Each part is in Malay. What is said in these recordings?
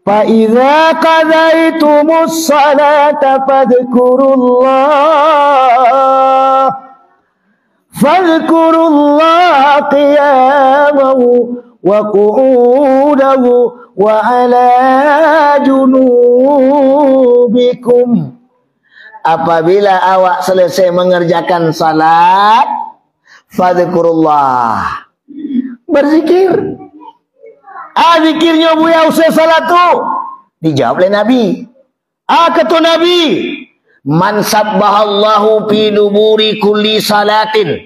Fa idza qadaytumus salata fadhkurullaha qiyaman wa qu'udan wa ala junubikum. Apabila awak selesai mengerjakan salat, fadhkurullah, berzikir. Zikirnya buya usai salat tu. Dijawab oleh Nabi. Kata Nabi, man sabbahallahu fi duburi kulli salatin.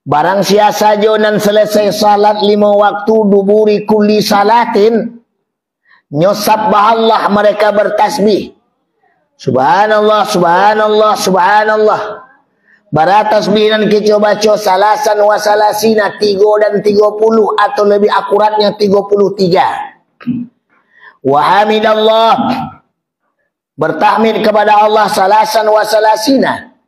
Barang siapa saja nan selesai salat 5 waktu duburi kulli salatin, nyosabbahallah, mereka bertasbih. Subhanallah, subhanallah, subhanallah. Baratasbih dan kita baca salasan wa salasina, 3 dan 30, atau lebih akuratnya 33. Wa hamidallah, bertahmid kepada Allah salasan wa salasina.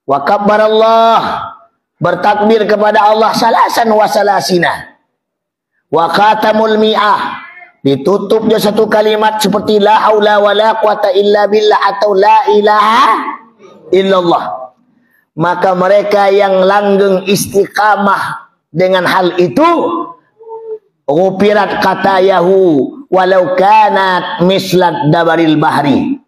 Wa kabbarallah, bertakbir kepada Allah salasan wa salasina. Wa khatamul mi'ah, ditutupnya satu kalimat seperti la haula wa la quwata illa billah atau la ilaha illallah. Maka mereka yang langgeng istiqamah dengan hal itu, ghufirat katayahu walau kanat mislat dabaril bahri.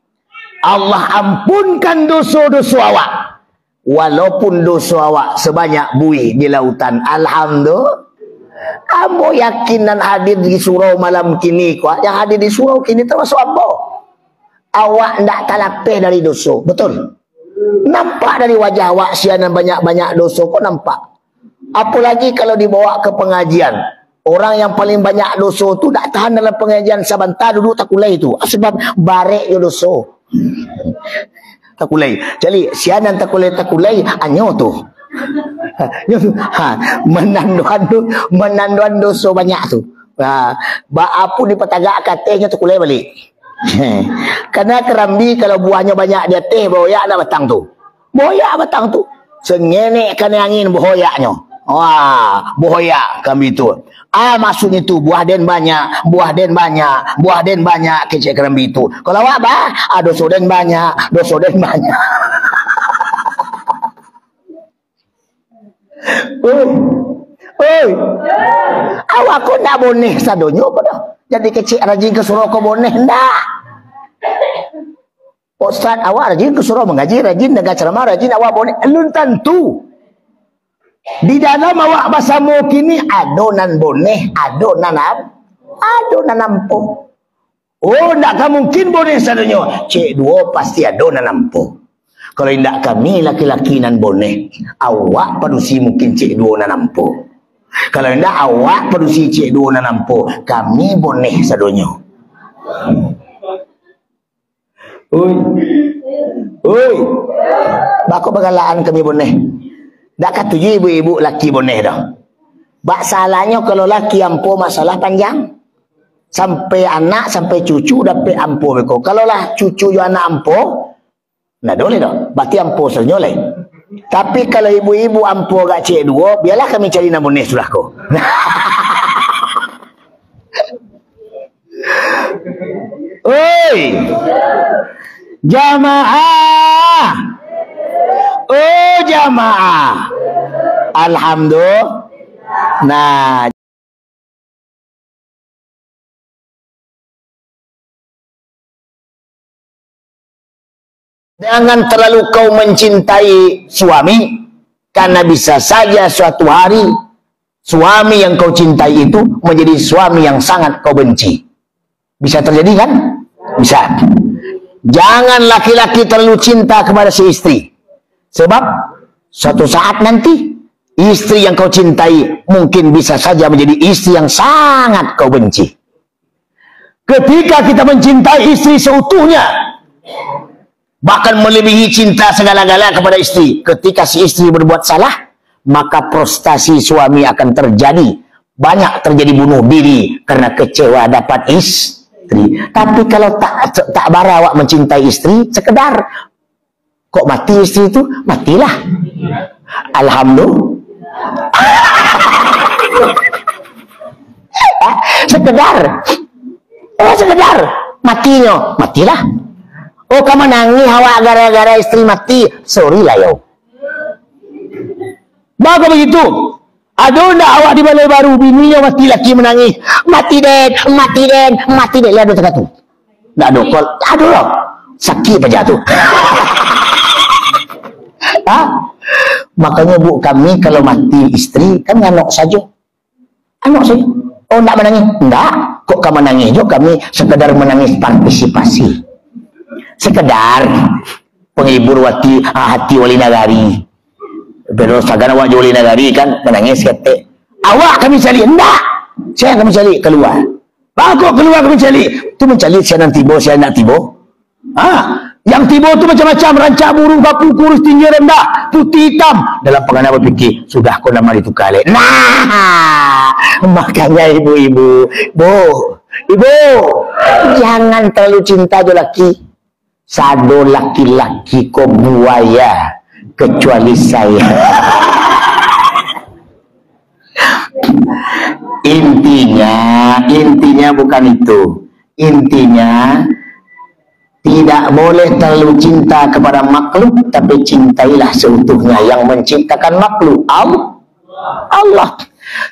Allah ampunkan dosa-dosa awak walaupun dosa awak sebanyak buih di lautan. Alhamdulillah. Ambo yakin dan hadir di surau malam kini, kuat yang hadir di surau kini termasuk ambo. Awak ndak talapeh dari dosa, betul? Nampak dari wajah awak sianan banyak-banyak dosa, kok nampak. Apalagi kalau dibawa ke pengajian, orang yang paling banyak dosa tu tak tahan dalam pengajian, sebentar duduk tak kulai tu, sebab barek yo dosa. Tak kulai. Jadi sianan tak kulai anyo tu. Menanduan dosa banyak tu. Apa di petagak katanya tu kulai balik. Karena kerambi kalau buahnya banyak dia teh boyak nak batang tu. Boyak batang tu. Sengenek kena angin boyaknya. Wah, boyak kami tu. Maksudnya tu buah den banyak, buah den banyak kecek kerambi tu. Kalau awak bah, dosa den banyak. Awak kau nak boneh sadonyo pada. Jadi kecil rajin ke surau kau boneh ndak. Ustaz awak rajin ke surau mengaji, rajin dengar ceramah, rajin awak boneh. Elun tentu. Di dalam awak bersama kini adonan boneh, adonan ampuh. Oh, ndak mungkin boneh sadonyo. Cik dua pasti adonan ampuh. Kalau tidak kami laki-laki nan boneh, awak padusi mungkin cik dua nan nampu. Kalau tidak awak padusi cik dua nan nampu, kami boneh sadonyo. Oi, bako bagalaan kami boneh. Tak katuju ibu-ibu laki boneh dah. Bak salahnya kalau laki ampu masalah panjang. Sampai anak, sampai cucu dapat ampu beko. Kalau lah cucu yo anak ampu, nah boleh dah. Berarti ampuh senyoleh. Tapi kalau ibu-ibu ampuh gak cik dua, biarlah kami cari nama ni sudah ko. Oi, jamaah. Oh jamaah. Alhamdulillah. Nah. Jangan terlalu kau mencintai suami, karena bisa saja suatu hari suami yang kau cintai itu menjadi suami yang sangat kau benci. Bisa terjadi kan? Bisa. Jangan laki-laki terlalu cinta kepada si istri, sebab suatu saat nanti istri yang kau cintai mungkin bisa saja menjadi istri yang sangat kau benci. Ketika kita mencintai istri seutuhnya, bahkan melebihi cinta segala-gala kepada istri, ketika si istri berbuat salah, maka frustasi suami akan terjadi. Banyak terjadi bunuh diri karena kecewa dapat istri. Tapi kalau tak bara awak mencintai istri, sekedar kok mati istri itu, matilah. Alhamdulillah. Sekedar Sekedar matinya, matilah. Oh, kamu nangis awak gara-gara istri mati, sorry lah yo. Maka begitu. Ada ndak awak di balai baru bininya mati, laki menangis, mati den, mati den, mati den. Lihat kata tu. Ndak ada kol, aduh loh, sakit aja tu. Makanya bu, kami kalau mati istri kan nganok saja. Anok saja. Oh, ndak menangis? Ndak. Kok kamu menangis? Jo, kami sekedar menangis partisipasi. Sekedar penghibur hati wali nagari. Pero sagana awak wali nagari kan menangis kete. Awak kami cari, enggak. Saya kami cari keluar. Kok keluar kami cari? Tu mencari saya nanti tibo, saya nak tibo. Yang tibo tu macam-macam, rancak burung, baku, kurus, tinggi, rendah, putih, hitam. Dalam penganah berfikir, sudah kau nama ditukar. Nah, makanya ibu-ibu, ibu, jangan terlalu cinta jo laki. Sado laki-laki kau buaya, kecuali saya. Intinya bukan itu. Intinya tidak boleh terlalu cinta kepada makhluk, tapi cintailah seutuhnya yang menciptakan makhluk, Allah.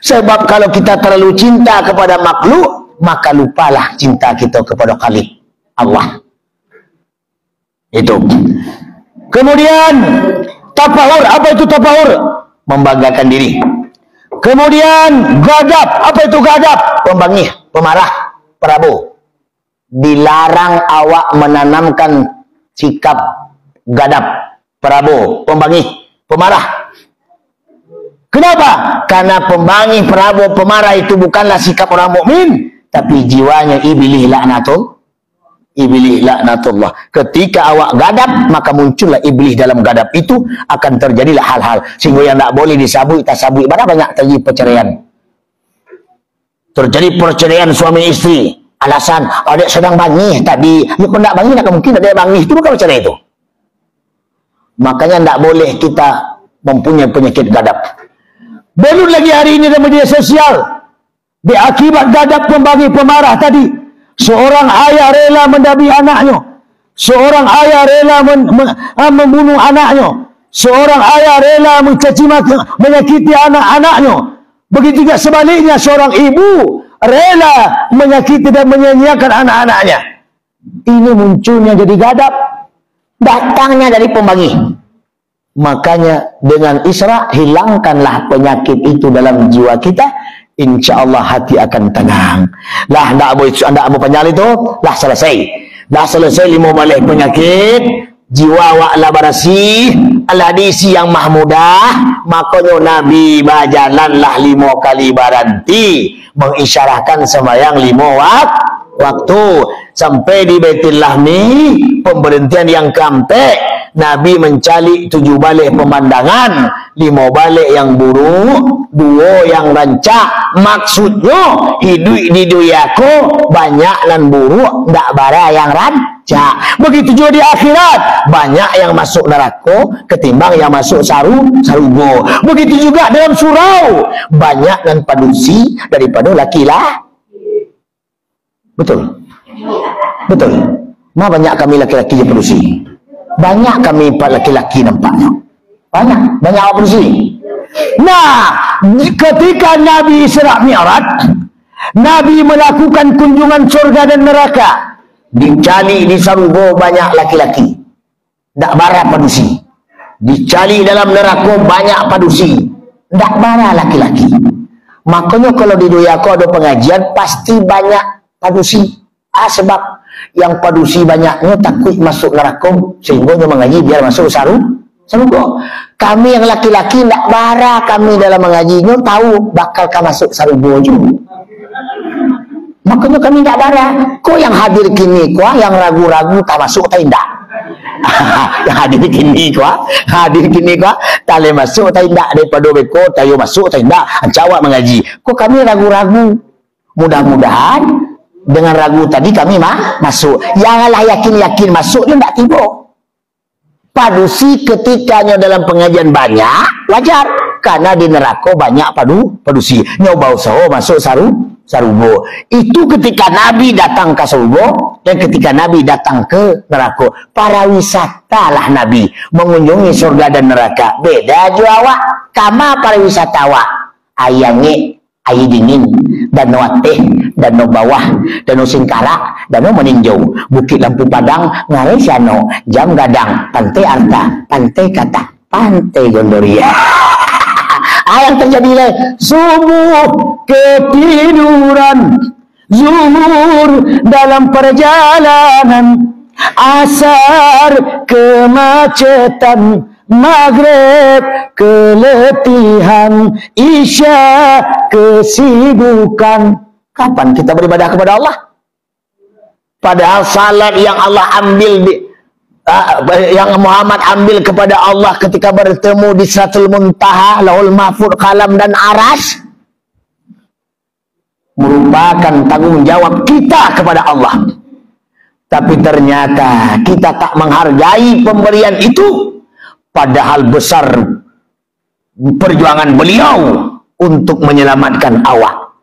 Sebab kalau kita terlalu cinta kepada makhluk, maka lupalah cinta kita kepada Khalik, Allah. Itu. Kemudian tafahur, apa itu tafahur? Membanggakan diri. Kemudian gadab, apa itu gadab? Pembangih, pemarah, Prabu. Dilarang awak menanamkan sikap gadab, Prabu, pembangih, pemarah. Kenapa? Karena pembangih, Prabu, pemarah itu bukanlah sikap orang mukmin, tapi jiwanya iblis laknatullah. Ketika awak gadab, maka muncullah iblis dalam gadab itu, akan terjadilah hal-hal sehingga yang tak boleh disabui, tak sabui. Banyak terjadi perceraian. Terjadi perceraian suami istri. Alasan adik sedang bangih tadi. Ya kau tak bangih, tak mungkin adik bangih. Itu bukan bercerai itu. Makanya tak boleh kita mempunyai penyakit gadab. Belum lagi hari ini dalam media sosial, diakibat gadab pembangih pemarah tadi, seorang ayah rela mendabi anaknya, seorang ayah rela membunuh anaknya, seorang ayah rela mencaci maki, menyakiti anak-anaknya. Begitu juga sebaliknya, seorang ibu rela menyakiti dan menyanyiakan anak-anaknya. Ini munculnya jadi gadab, datangnya dari pembangih. Makanya dengan Isra, hilangkanlah penyakit itu dalam jiwa kita, insya Allah hati akan tenang. Lah ndak mau panjang itu, lah selesai 5 balik penyakit, jiwa wa'la barasih, al-hadisi yang mahmudah. Makanya Nabi bajalanlah 5 kali baranti, mengisyarahkan sembahyang 5 waktu. Sampai di Baitul Lahmi, pemberhentian yang keempat, Nabi mencari 7 balik pemandangan, 5 balik yang buruk, 2 yang rancak. Maksudnya hidup di dunia ko banyak dan buruk, ndak bara yang rancak. Begitu juga di akhirat, banyak yang masuk neraka ketimbang yang masuk sarugo. Begitu juga dalam surau, banyak dan padusi daripada laki-laki. Betul. Ma banyak kami laki-laki yang padusi. Banyak kami laki-laki nampaknya. Banyak padusi. Nah, ketika Nabi Isra Mi'raj, Nabi melakukan kunjungan surga dan neraka. Dicari di sarugo banyak laki-laki, ndak bara padusi. Dicari dalam neraka banyak padusi, ndak bara laki-laki. Makanya kalau di doyako ada pengajian pasti banyak padusi. Sebab yang padusi banyaknya takut masuk neraka, sehingga dia mengaji biar masuk sarugo. Kami yang laki-laki ndak bara, kami dalam mengajinya tahu bakal masuk sarugo juga. Makanya kami tidak bara. Kok yang hadir kini yang ragu-ragu tak masuk tak indah. Yang hadir kini tak boleh masuk tak indah. Daripada beko tak masuk tak indah. Ancawak mengaji. Kok kami ragu-ragu. Mudah-mudahan dengan ragu tadi kami masuk. Janganlah yakin-yakin masuk dia tak tiba. Padusi ketikanya dalam pengajian banyak, wajar. Karena di neraka banyak padusi. Nyoba usaha masuk sarubo. Itu ketika Nabi datang ke sarubo dan ketika Nabi datang ke neraka. Para wisata lah Nabi mengunjungi surga dan neraka. Beda jo awak. Kama para wisata awak. Ayange, air dingin, danau teh, danau bawah, danau singkarak, danau meninjau, bukit lampu padang, ngarai siano, jam gadang, pantai arta, pantai kata, pantai gondoria. Yang terjadi subuh ketiduran, zuhur dalam perjalanan, asar kemacetan, maghrib keletihan, isya kesibukan. Kapan kita beribadah kepada Allah? Padahal salat yang Allah ambil yang Muhammad ambil kepada Allah ketika bertemu di Sidratul Muntaha, Lauhul Mahfuz, Qalam dan Aras merupakan tanggung jawab kita kepada Allah. Tapi ternyata kita tak menghargai pemberian itu. Padahal besar perjuangan beliau untuk menyelamatkan awak.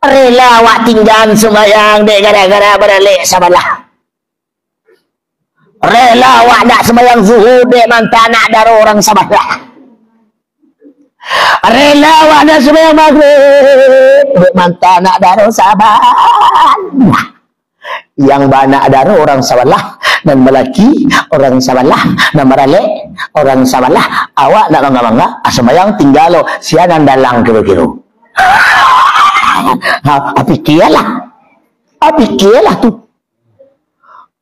Rela awak tinggal sembahyang dek gara-gara beralik sabalah. Rela awak nak sembahyang zuhur dek mantah nak daro orang sabalah. Rela awak nak sembahyang maghrib dek mantah nak daro sabalah. Yang banyak daro orang sabalah dan melaki orang sabalah dan meralik orang sabalah. Awak nak bangga-bangga sembahyang tinggal lo sianan dalang kira-kira. Api kialah tu.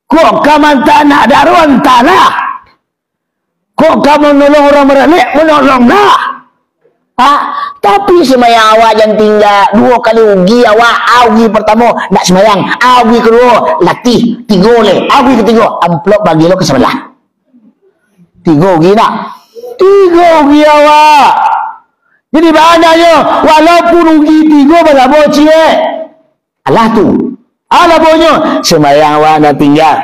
Kok kamu tak nak daruan tanah? Kok kamu menolong orang meralik? Menolonglah. Tapi sembahyang awak yang tinggal 2 kali ugi awak. Ugi pertama nak sembahyang, ugi kedua latih, 3 oleh, ugi ketiga amplop bagi lo ke sebelah. 3 ugi nak? 3 ugi awak. Jadi banyaknya walaupun ugi 3 pada bocil. Alah tu. Alah bonya sembahyang awak nak tinggal,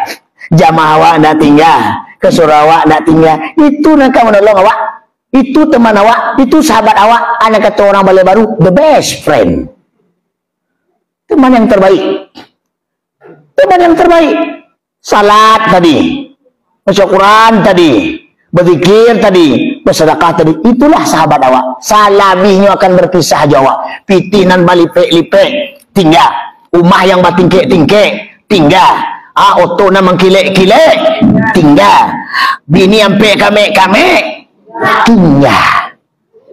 jamaah awak nak tinggal, ke surau awak nak tinggal. Itu nak menolong awak. Itu teman awak, itu sahabat awak. Anak kata orang Balai Baru, the best friend. Teman yang terbaik. Teman yang terbaik. Salat tadi, baca Quran tadi, berzikir tadi, bersedekah tadi. Itulah sahabat awak. Salabihnya akan berpisah jawab. Pitinan balipek-lipek tinggal. Umah yang batingkek-tingkek tinggal. Oto na mengkilek-kilek tinggal. Bini ampe kamek-kamek tinggal.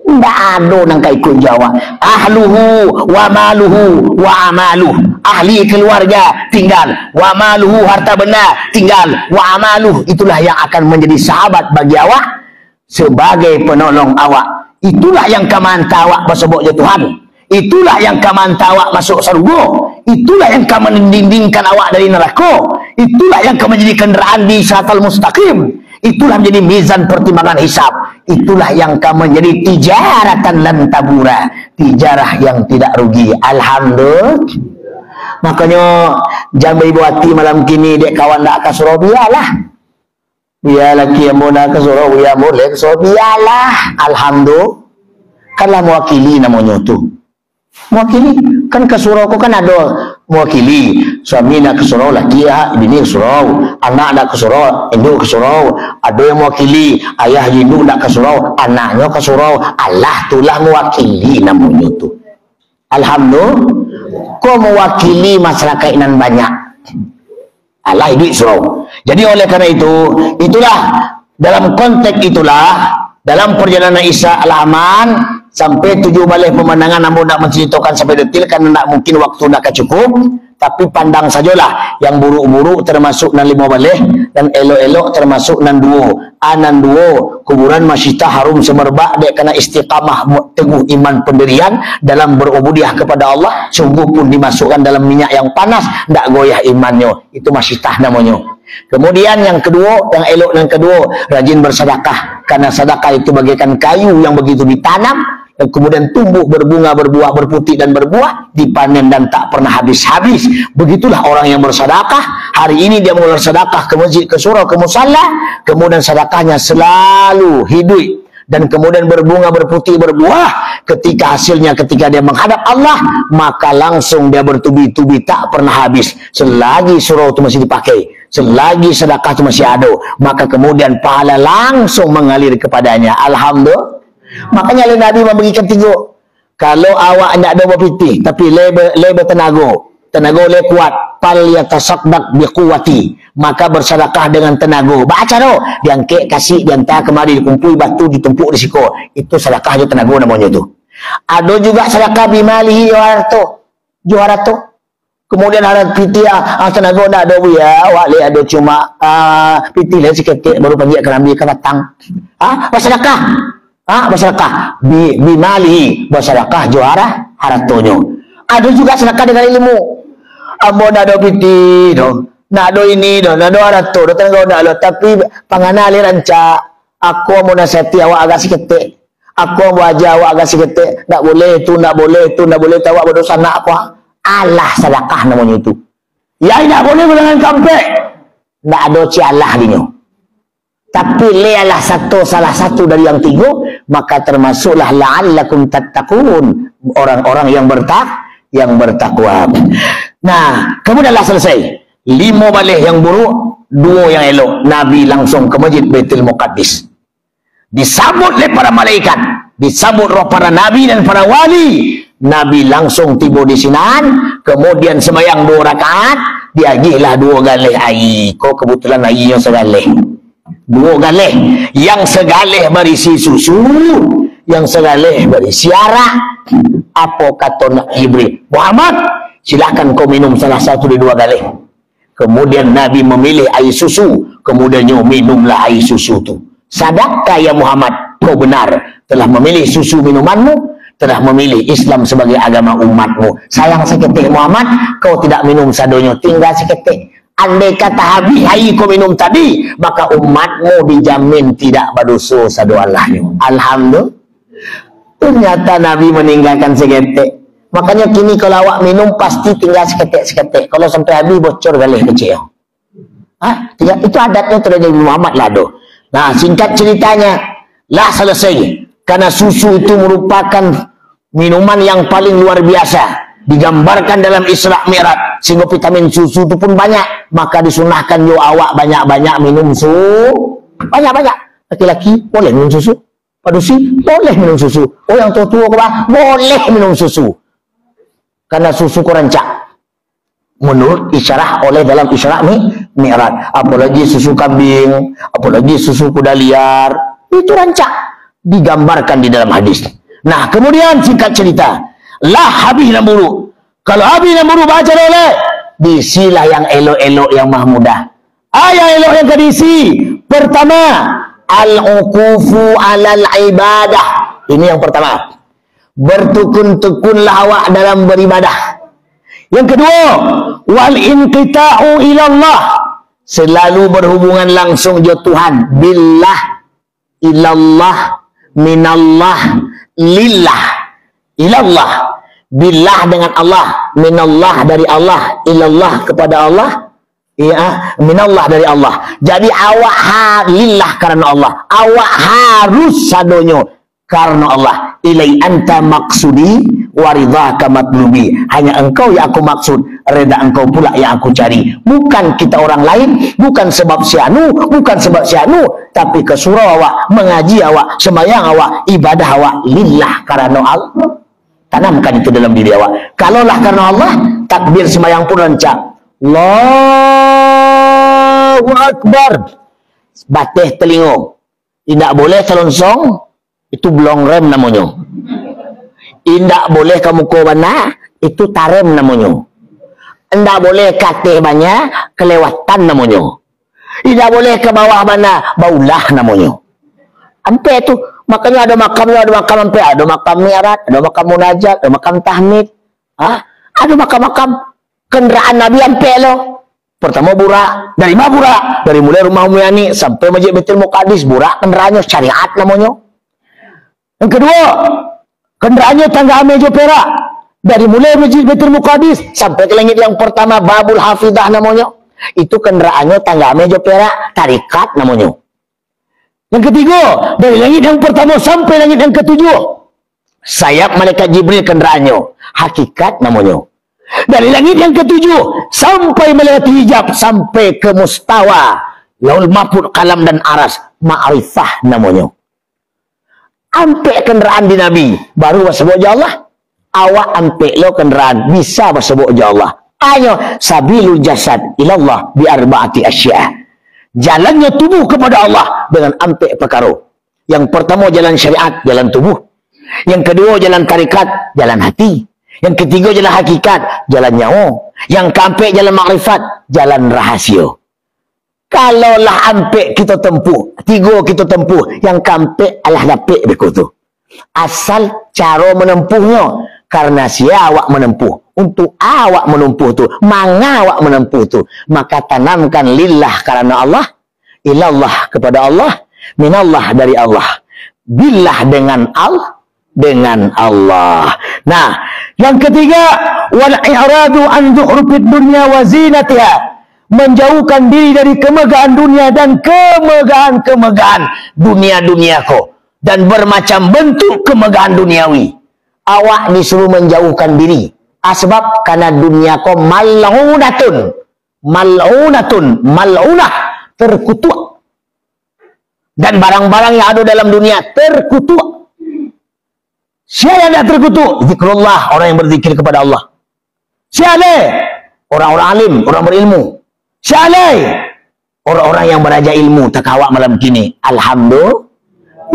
Ndak ada nang ikut jawab. Ahluhu wa maluhu wa amaluh. Ahli keluarga tinggal, wa maluhu harta benda tinggal, wa amaluh. Itulah yang akan menjadi sahabat bagi awak sebagai penolong awak. Itulah yang kamanta awak bersebut je Tuhan. Itulah yang kamanta awak masuk surga. Itulah yang akan mendindingkan awak dari neraka. Itulah yang akan menjadi kendaraan di Siratal Mustaqim. Itulah menjadi mizan pertimbangan hisab. Itulah yang akan menjadi tijaratan lan tabura, tijarah yang tidak rugi. Alhamdulillah. Makanya jangan ibu hati malam kini dek kawan nak ke surau, biarlah. Biarlah kia mau nak ke surau, biar boleh ke surau, biarlah. Alhamdulillah. Kanlah mewakili namanya tu. Mewakili kan ke surau kan ada mewakili. Suami nak ke surau, laki bini ke surau, anak nak ke surau, induk ke surau. Ada yang mewakili ayah induk nak ke surau, anaknya ke surau. Allah tulah mewakili namanya tu. Alhamdulillah. Kau mewakili masyarakat inan banyak. Allah hidup surau. Jadi oleh karena itu, itulah dalam konteks itulah dalam perjalanan Isra al-Aman sampai 7 balik pemandangan, namun nak menceritakan sampai detail karena nak mungkin waktu nak cukup. Tapi pandang sajalah yang buruk-buruk termasuk nan 5 balik dan elok-elok termasuk nan 2. Nan 2 kuburan masyitah harum semerbak dek kena istiqamah teguh iman pendirian dalam berubudiah kepada Allah. Sungguh pun dimasukkan dalam minyak yang panas, ndak goyah imannya. Itu masyitah namanya. Kemudian yang kedua, yang elok yang kedua, rajin bersedekah. Karena sedekah itu bagaikan kayu yang begitu ditanam dan kemudian tumbuh, berbunga, berbuah, berputih dan berbuah, dipanen dan tak pernah habis-habis. Begitulah orang yang bersedekah. Hari ini dia mengeluarkan sedekah ke masjid, ke surau, ke musalla, kemudian sedekahnya selalu hidup dan kemudian berbunga, berputih, berbuah, ketika hasilnya ketika dia menghadap Allah, maka langsung dia bertubi-tubi tak pernah habis. Selagi surau itu masih dipakai, selagi sedekah itu masih ada, maka kemudian pahala langsung mengalir kepadanya. Alhamdulillah. Makanya Nabi memberikan 3. Kalau awak tidak ada berpitih tapi lebe tenaga le kuat, fal yatasaddaq biquwati, maka bersedekah dengan tenaga. Baca doh, diangkat kasih diantar kemari, dikumpul batu ditumpuk di siko. Itu sedekah je tenaga namanya tu. Ada juga sedekah bimalihi juharato. Kemudian harap pitih tenaga dah ada ya, awak le ada cuma pitih le sikit baru panggil ke ambil ke batang. Bersedekah. Bersedekah bimalihi, bersedekah juara haratonyo. Ada juga sedekah dengan ilmu. Ambo nak do piti do, nak do ini do, nak do harato do, tenaga nak lo, tapi pangana ali ranca. Aku mau nasihati awak agak sikit. Aku mau ajar awak agak sikit. Tak boleh tu, tak boleh tu, tak boleh tahu awak berdosa nak apa. Allah sedekah namanya itu. Ya tidak boleh dengan kampek. Tak ada cialah dinyo. Tapi lealah salah satu dari yang 3, maka termasuklah la'allakum tattaqun, orang-orang yang bertakwa. Nah, kemudianlah selesai. 5 balik yang buruk, 2 yang elok. Nabi langsung ke Masjid Baitul Muqaddis. Disambut oleh para malaikat, disambut roh para nabi dan para wali. Nabi langsung tiba di sinan, kemudian sembahyang 2 rakaat, diagihlah 2 galih air. Kau kebetulan airnya segalih. 2 galih, yang segalih berisi susu, yang segalih berisi arak. Apa kata nak Jibril? Muhammad, silakan kau minum salah satu dari 2 galih. Kemudian Nabi memilih air susu, kemudian minumlah air susu itu. Sadakkah ya Muhammad, kau benar telah memilih susu minumanmu, telah memilih Islam sebagai agama umatmu. Sayang seketik Muhammad, kau tidak minum sadonyo, tinggal seketik. Andai kata habis air kau minum tadi, maka umatmu dijamin tidak berdosa sadu Allahnya. Alhamdulillah. Ternyata Nabi meninggalkan seketik. Makanya kini kalau awak minum pasti tinggal seketik. Kalau sampai habis bocor galih kecil. Itu adatnya terjadi Muhammad lah doh. Nah, singkat ceritanya lah selesai. Karena susu itu merupakan minuman yang paling luar biasa. Digambarkan dalam Isra Mi'raj, sehingga vitamin susu itu pun banyak. Maka disunahkan yo awak banyak-banyak minum susu. Banyak-banyak. Laki-laki boleh minum susu. Padusi boleh minum susu. Oh, yang tua-tua boleh minum susu. Karena susu rancak. Menurut isyarah oleh dalam Isra Mi'raj. Apalagi susu kambing, apalagi susu kuda liar. Itu rancak. Digambarkan di dalam hadis. Nah, kemudian singkat cerita. Lah habis dan buruk. Kalau habis dan buruk baca oleh diisilah yang elok-elok yang maha mudah. Yang elok yang diisi. Pertama, al-uqufu alal ibadah. Ini yang pertama. Bertekun-tekunlah awak dalam beribadah. Yang kedua, wal inqita'u ilallah. Selalu berhubungan langsung je Tuhan. Billah, ilallah, minallah, lillah. Ilallah, billah dengan Allah, minallah dari Allah, ilallah kepada Allah, ya, minallah dari Allah. Jadi awak lillah karena Allah, awak harus sadonyo karena Allah. Ilai anta maksudi waridhaka matlubi. Hanya engkau yang aku maksud, reda engkau pula yang aku cari. Bukan kita orang lain, bukan sebab sianu, tapi ke surau awak, mengaji awak, sembahyang awak, ibadah awak lillah karena Allah. Tanamkan itu dalam diri awak. Kalaulah karena Allah, takbir sembahyang pun rancak. Allahu Akbar. Batih telingo. Tidak boleh selonsong. Itu belong rem namanya. Tidak boleh kamu kobana. Itu tarem namanya. Tidak boleh katih banyak. Kelewatan namanya. Tidak boleh ke bawah mana. Baulah namanya. Sampai itu. Makanya ada makam sampai ada makam mi'raj, ada makam munajat, ada makam tahmid. Ada makam-makam kendaraan Nabi sampai lo. Pertama burak, dari mana burak? Dari mulai rumah Umyani sampai Masjid Baitul Muqaddis, burak kendaraannya syariat namanya. Yang kedua, kendaraannya tangga meja perak. Dari mulai Masjid Baitul Muqaddis sampai ke langit yang pertama Babul Hafidah namanya. Itu kendaraannya tangga meja perak, tarikat namanya. Yang ketiga, dari langit yang pertama sampai langit yang ketujuh, sayap malaikat Jibril kenderaannya, hakikat namanya. Dari langit yang ketujuh sampai melewati hijab, sampai ke mustawa Laul Mahfuz, kalam dan aras, ma'rifah namanya. Ampe kenderaan di Nabi baru bersebut ya Allah. Awak ampe lo kenderaan bisa bersebut ya Allah. Ayo sabilul jasad ilallah bi arba'ati asya. Jalannya tubuh kepada Allah dengan ampe perkara. Yang pertama jalan syariat, jalan tubuh. Yang kedua jalan tarikat, jalan hati. Yang ketiga jalan hakikat, jalan nyawa. Yang keempat jalan makrifat, jalan rahasia. Kalaulah ampe kita tempuh, tiga kita tempuh, yang keempat alah dapat beku tu. Asal cara menempuhnya, karena si awak menempuh. Untuk awak menempuh tu, manga awak menempuh tu, maka tanamkan lillah karena Allah, ilallah kepada Allah, minallah dari Allah, billah dengan Allah. Nah, yang ketiga, wal i'radu an zuhrufid dunya wa zinatiha, menjauhkan diri dari kemegahan dunia dan kemegahan dunia kau dan bermacam bentuk kemegahan duniawi. Awak disuruh menjauhkan diri. Sebab karena dunia kau mal'unatun, mal'unah, terkutuk. Dan barang-barang yang ada dalam dunia terkutuk. Siapa yang tidak terkutuk? Zikrullah, orang yang berzikir kepada Allah. Siapa? Orang-orang alim, orang berilmu. Siapa? Orang-orang yang beraja ilmu. Tak awak malam kini. Alhamdulillah.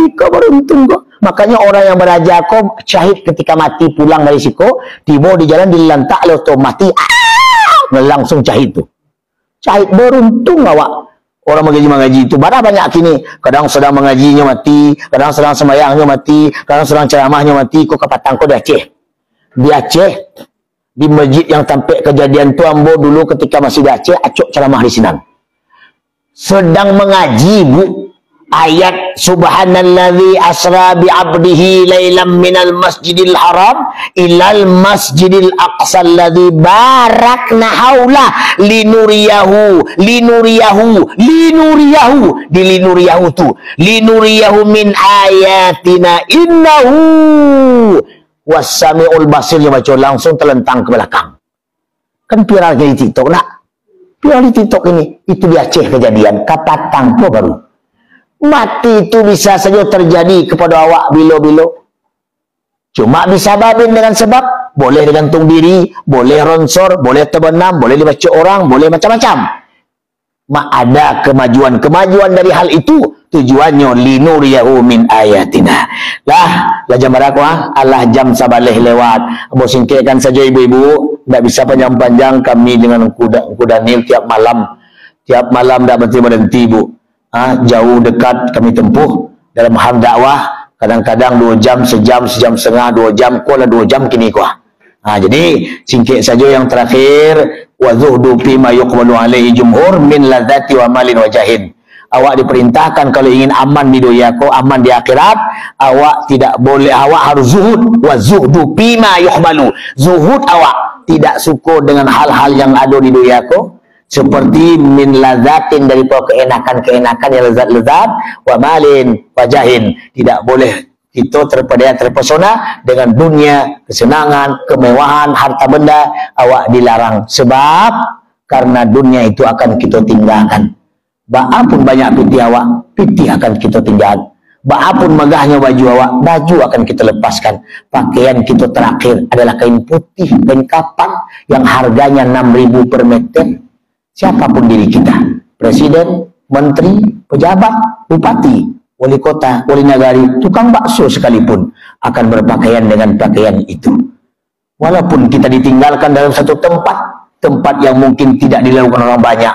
Ika beruntung kok. Makanya orang yang beraja kok syahid ketika mati pulang dari siko, tiba di jalan dilantak leto mati, langsung syahid tu. Syahid beruntung awak. Orang mengaji itu barang banyak kini. Kadang sedang mengajinya mati, kadang sedang sembahyangnya mati, kadang sedang ceramahnya mati. Kok kapatang kau di Aceh. Di Aceh, di masjid yang tampak kejadian tu ambo dulu ketika masih di Aceh, acuk ceramah di Sinan. Sedang mengaji bu. Ayat subhanalladzi asra bi 'abdihi lailam minal masjidil haram ilal masjidil aqsa alladzi barakna haula linuriyahu min ayatina innahu wassami'ul basir. Yang baca langsung terlentang ke belakang. Kan viral di TikTok nak. Viral di TikTok ini itu di Aceh kejadian kapatang po baru. Mati itu bisa saja terjadi kepada awak bilo-bilo. Cuma bisa babin dengan sebab boleh digantung diri, boleh ronsor, boleh terbenam, boleh dibaca orang, boleh macam-macam. Ada kemajuan dari hal itu. Tujuannya linuriyahu min ayatina. Lah jam berapa? Allah jam sabaleh lewat. Mau singkirkan saja ibu-ibu. Tidak bisa panjang-panjang kami dengan kuda nil tiap malam. Tiap malam tidak berhenti bu. Jauh dekat kami tempuh dalam hal dakwah, kadang-kadang 2 jam, sejam setengah, 2 jam, kuala 2 jam kini kuah. Jadi singkit saja yang terakhir, wa zuhdu fi ma yuqbalu alaihi jumhur min ladzati wa malin wa jahin. Awak diperintahkan kalau ingin aman di dunia ko, aman di akhirat, awak tidak boleh, awak harus zuhud. Wa zuhdu fi ma yuqbalu. Zuhud awak tidak suka dengan hal-hal yang ada di dunia ko. Seperti min lazatin dari keenakan-keenakan yang lezat-lezat, wa malin wajahin. Tidak boleh kita terpesona dengan dunia, kesenangan, kemewahan, harta benda. Awak dilarang sebab karena dunia itu akan kita tinggalkan. Baapun banyak piti awak, piti akan kita tinggalkan. Baapun megahnya baju awak, baju akan kita lepaskan. Pakaian kita terakhir adalah kain putih, kain kapan yang harganya 6.000 per meter. Siapapun diri kita, presiden, menteri, pejabat, bupati, wali kota, wali nagari, tukang bakso sekalipun akan berpakaian dengan pakaian itu. Walaupun kita ditinggalkan dalam satu tempat yang mungkin tidak dilakukan orang banyak,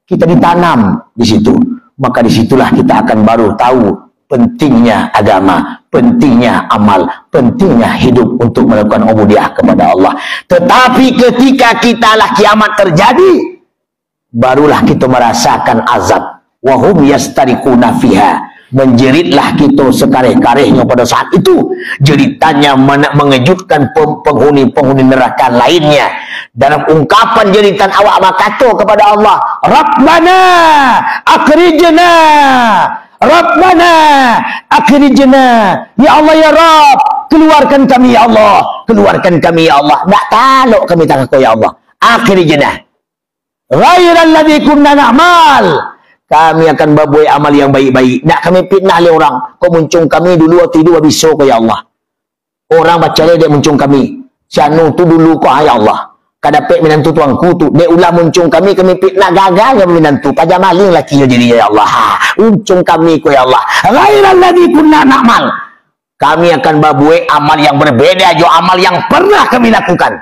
kita ditanam di situ, maka disitulah kita akan baru tahu pentingnya agama, pentingnya amal, pentingnya hidup untuk melakukan ubudiyah kepada Allah. Tetapi ketika kitalah kiamat terjadi, barulah kita merasakan azab. Wahum yastariquna fiha. Menjeritlah kita sekareh-karehnya pada saat itu. Jeritannya mengejutkan penghuni-penghuni neraka lainnya. Dalam ungkapan jeritan awak berkata kepada Allah, Rabbana akrijna Rabbana akhrijna, ya Allah ya Rabb, keluarkan kami ya Allah, keluarkan kami ya Allah. Tak taluk kami tangan kau ya Allah. Akhrijna ghairal ladzi kunna na'mal, kami akan berbuat amal yang baik-baik. Tak kami fitnah oleh orang. Kau muncung kami dulu atau dua biso kau ya Allah. Orang baca dia muncung kami. Sianu tu dulu kau ya Allah. Kadapek menantu tuangku tu, dia ulah muncung kami fitnah gagalnya menantu. Pajak maling laki jadi ya Allah. Muncung kami ku ya Allah. Ghairal ladzi kunna na'mal, kami akan berbuat amal yang berbeda jo amal yang pernah kami lakukan.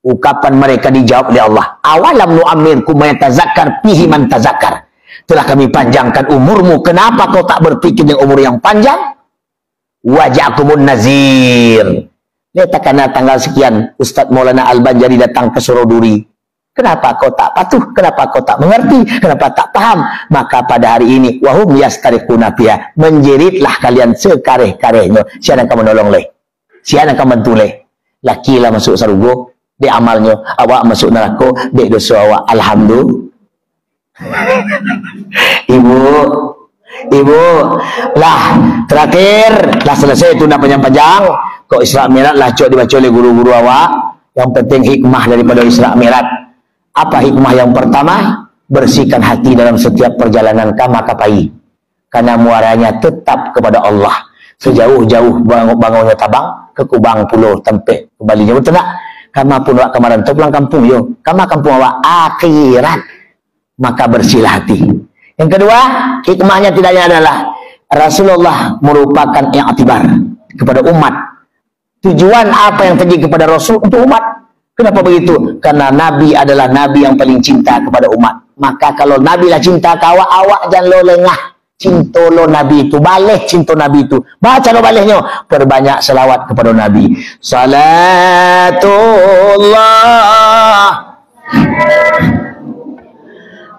Ukapan mereka dijawab oleh Allah. Awalam nu'ammirkum ma yatazakkar fihi man tazakkar. Telah kami panjangkan umurmu, kenapa kau tak berpikir dengan umur yang panjang? Waja'kumun nazir. Lihat karena tanggal sekian Ustadz Maulana Al-Banjari datang ke Suroduri. Kenapa kau tak patuh? Kenapa kau tak mengerti? Kenapa tak paham? Maka pada hari ini wahum yastariquna fiha, menjeritlah kalian sekareh-karehnya. Siapa akan menolong leh? Siapa akan bantu leh? Laki lah masuk sarugo, dek amalnya. Awak masuk neraka, dek dosa awak. Alhamdulillah. Ibu lah terakhir lah selesai itu nak panjang-panjang. Kau Isra Mi'raj lah cok dibaca oleh guru-guru awak. Yang penting hikmah daripada Isra Mi'raj. Apa hikmah yang pertama? Bersihkan hati dalam setiap perjalanan kama kapai. Karena muaranya tetap kepada Allah. Sejauh-jauh bangunnya tabang ke Kubang Pulau Tempeh kembalinya betul tak? Kama pun awak kemarin tu pulang kampung yo. Kama kampung awak akhirat. Maka bersihlah hati. Yang kedua, hikmahnya tidaknya adalah Rasulullah merupakan i'tibar kepada umat. Tujuan apa yang terjadi kepada Rasul untuk umat. Kenapa begitu? Karena Nabi adalah Nabi yang paling cinta kepada umat. Maka kalau Nabi lah cinta ke awak jangan lo lengah. Cinta lo Nabi itu. Balih cinta Nabi itu. Baca lo balihnya. Perbanyak selawat kepada Nabi. Salatullah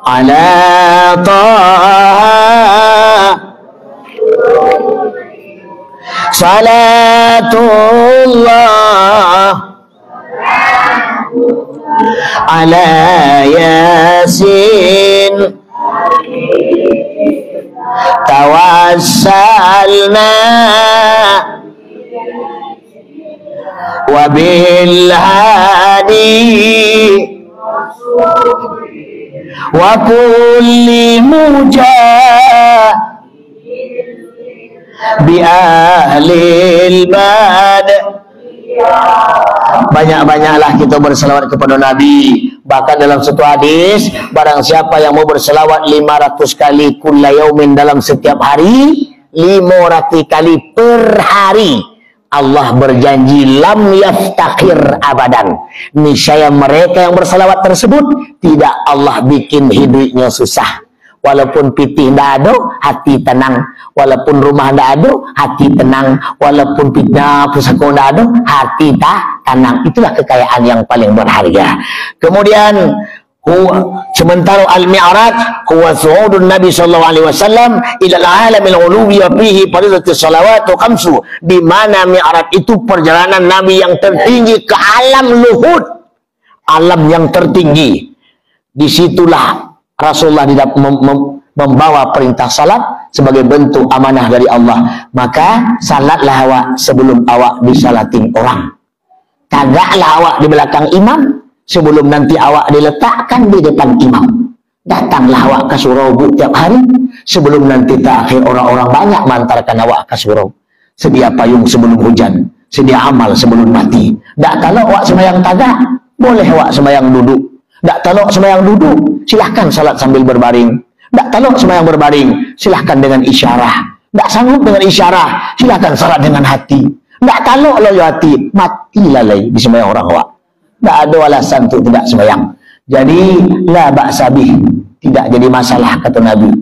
ala ta'a, salatullah ala yasin, tawassalna wa bil hadi wa kulli mujah bi ahlil bad. Banyak-banyaklah kita berselawat kepada Nabi. Bahkan dalam satu hadis, barang siapa yang mau berselawat 500 kali kulla yaumin dalam setiap hari, 500 kali per hari, Allah berjanji lam yaftakir abadan. Niscaya mereka yang berselawat tersebut tidak Allah bikin hidupnya susah. Walaupun pitih tidak ada, hati tenang. Walaupun rumah tidak ada, hati tenang. Walaupun pitah pusaka tidak ada, hati tak tenang. Itulah kekayaan yang paling berharga. Kemudian sementara al-mi'raj huwa su'udun Nabi sallallahu alaihi wasallam ila al-alamil uluwi wa fihi fardhatus salawatu khamsu. Di mana mi'raj itu perjalanan Nabi yang tertinggi ke alam luhud, alam yang tertinggi. Disitulah Rasulullah membawa perintah salat sebagai bentuk amanah dari Allah. Maka salatlah awak sebelum awak disalatin orang. Tagaklah awak di belakang imam sebelum nanti awak diletakkan di depan imam. Datanglah awak ke surau tiap hari sebelum nanti terakhir orang-orang banyak mengantarkan awak ke surau. Sedia payung sebelum hujan, sedia amal sebelum mati. Tak kalau awak sembahyang tagak, boleh awak sembahyang duduk. Tak taluk sembahyang duduk, silahkan salat sambil berbaring. Tak taluk sembahyang berbaring, silahkan dengan isyarah. Tak sanggup dengan isyarah, silahkan salat dengan hati. Tak taluk loyo hati, matilah lagi di sembahyang orang awak. Tak ada alasan untuk tidak sembahyang. Jadi la ba'sabih, tidak jadi masalah kata Nabi.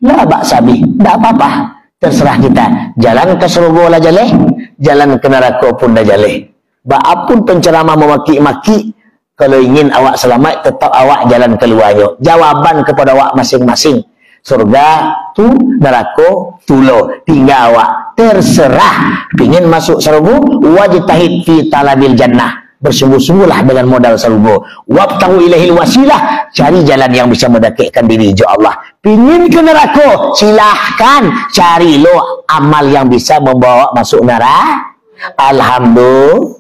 La ba'sabih, tak apa-apa. Terserah kita. Jalan ke surga lah jaleh, jalan ke neraka pun dah jaleh. Ba'apun penceramah memaki-maki, kalau ingin awak selamat, tetap awak jalan keluarnya. Jawaban kepada awak masing-masing. Surga tu, neraka tulo. Tinggal awak. Terserah. Ingin masuk surga, wajtahid fi talabil jannah. Bersungguh-sungguhlah dengan modal surga. Wabtahu ilaihil wasilah. Cari jalan yang bisa mendekatkan diri ke Allah. Pingin ke neraka, silahkan cari lo amal yang bisa membawa masuk neraka. Alhamdulillah.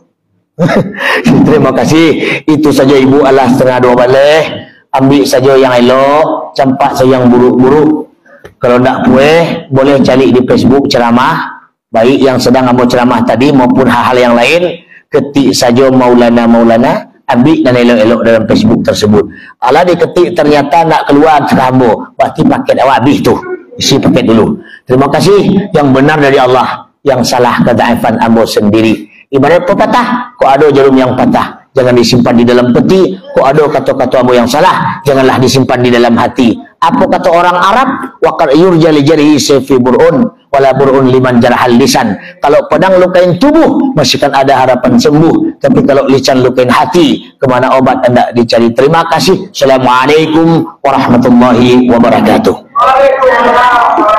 Terima kasih. Itu saja ibu, alah setengah 2 balik. Ambil saja yang elok, campak saja yang buruk-buruk. Kalau tak puas, boleh cari di Facebook ceramah, baik yang sedang ambil ceramah tadi maupun hal-hal yang lain. Ketik saja Maulana, ambil dan elok-elok dalam Facebook tersebut. Alah diketik ternyata nak keluar ceramah, pasti paket awak habis tu. Isi paket dulu. Terima kasih. Yang benar dari Allah, yang salah kedaifan ambo sendiri. Ibarat pepatah, kok ada jarum yang patah, jangan disimpan di dalam peti. Kok ada kata-kata ambo yang salah, janganlah disimpan di dalam hati. Apa kata orang Arab? Waqad yurja li jarihi sayfi bur'un wala bur'un liman jarahal lisan. Kalau pedang lukain tubuh, masih kan ada harapan sembuh. Tapi kalau lisan lukain hati, kemana obat hendak dicari? Terima kasih. Assalamualaikum warahmatullahi wabarakatuh. Waalaikumsalam.